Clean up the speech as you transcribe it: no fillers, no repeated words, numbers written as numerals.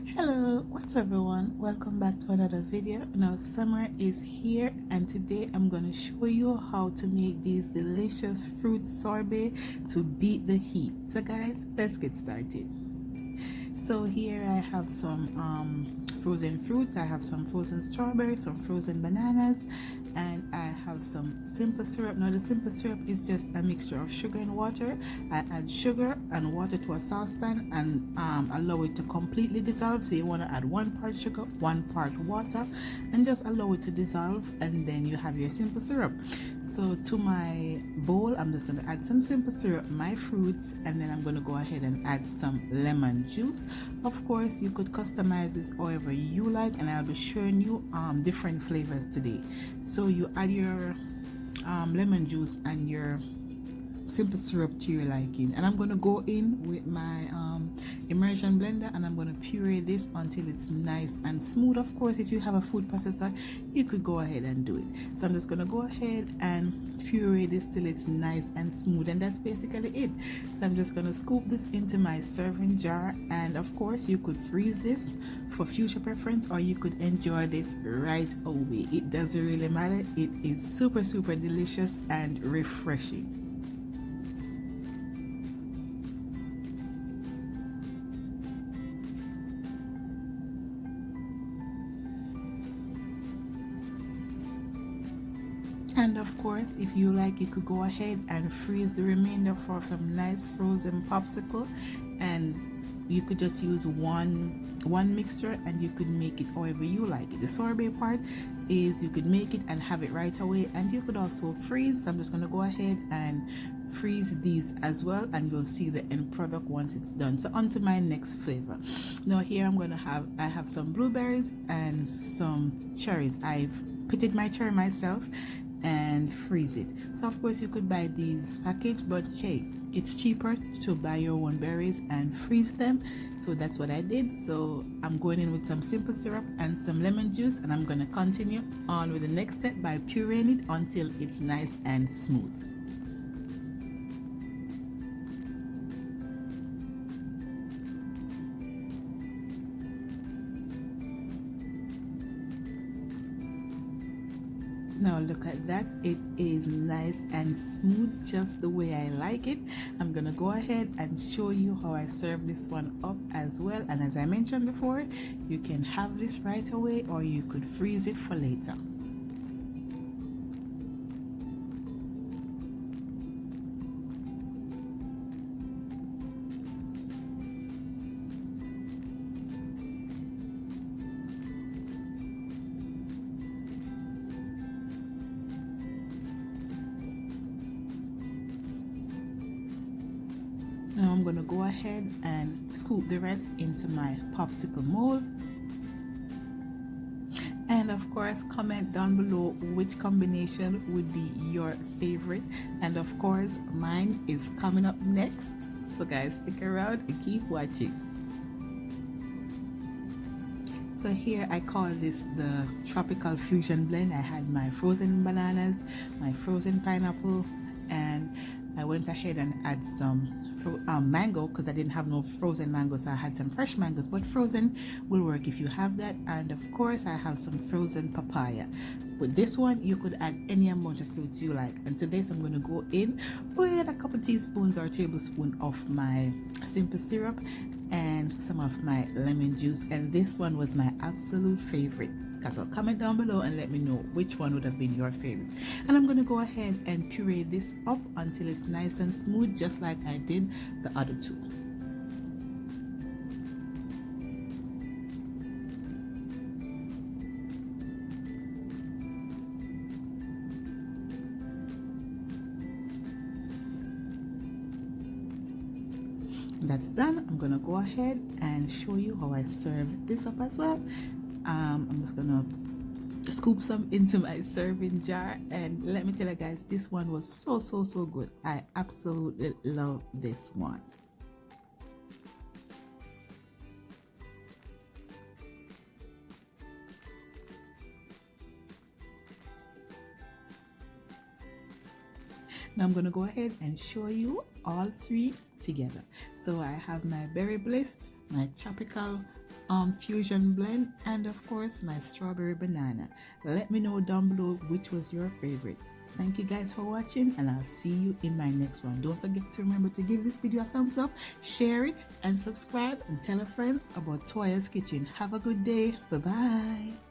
Hello, what's up everyone? Welcome back to another video. Now summer is here and today I'm going to show you how to make these delicious fruit sorbet to beat the heat. So guys, let's get started. So here I have some frozen fruits. I have some frozen strawberries, some frozen bananas, and I have some simple syrup. Now the simple syrup is just a mixture of sugar and water. I add sugar and water to a saucepan and allow it to completely dissolve. So you want to add 1 part sugar, 1 part water, and just allow it to dissolve, and then you have your simple syrup. So to my bowl, I'm just going to add some simple syrup, my fruits, and then I'm going to go ahead and add some lemon juice. Of course, you could customize this however you like, and I'll be showing you different flavors today. So you add your lemon juice and your simple syrup to your liking, and I'm going to go in with my immersion blender and I'm going to puree this until it's nice and smooth. Of course, if you have a food processor, you could go ahead and do it. So I'm just going to go ahead and puree this till it's nice and smooth, and that's basically it. So I'm just going to scoop this into my serving jar, and of course you could freeze this for future preference, or you could enjoy this right away. It doesn't really matter. It is super delicious and refreshing. And of course, if you like, you could go ahead and freeze the remainder for some nice frozen popsicle, and you could just use one mixture and you could make it however you like it. The sorbet part is you could make it and have it right away, and you could also freeze. So I'm just going to go ahead and freeze these as well, and you'll see the end product once it's done. So on to my next flavor. Now here I have some blueberries and some cherries. I've pitted my cherry myself and freeze it. So of course you could buy these packaged, but hey, it's cheaper to buy your own berries and freeze them. So that's what I did. So I'm going in with some simple syrup and some lemon juice, and I'm going to continue on with the next step by pureeing it until it's nice and smooth. Now look at that, it is nice and smooth just the way I like it. I'm gonna go ahead and show you how I serve this one up as well, and as I mentioned before, you can have this right away or you could freeze it for later. Now I'm going to go ahead and scoop the rest into my popsicle mold. And of course, comment down below which combination would be your favorite. And of course, mine is coming up next. So guys, stick around and keep watching. So here I call this the tropical fusion blend. I had my frozen bananas, my frozen pineapple, and I went ahead and add some mango because I didn't have no frozen mango, so I had some fresh mangoes, but frozen will work if you have that. And of course I have some frozen papaya. With this one you could add any amount of fruits you like, and to this I'm going to go in with a couple teaspoons or tablespoon of my simple syrup and some of my lemon juice, and this one was my absolute favorite. So comment down below and let me know which one would have been your favorite. And I'm going to go ahead and puree this up until it's nice and smooth, just like I did the other two. That's done. I'm going to go ahead and show you how I serve this up as well. I'm just gonna scoop some into my serving jar, and let me tell you guys, this one was so good. I absolutely love this one. Now I'm going to go ahead and show you all three together. So I have my berry bliss, my tropical fusion blend, and of course my strawberry banana. Let me know down below which was your favorite. Thank you guys for watching, and I'll see you in my next one. Don't forget to remember to give this video a thumbs up, share it, and subscribe, and tell a friend about Toya's Kitchen. Have a good day. Bye bye.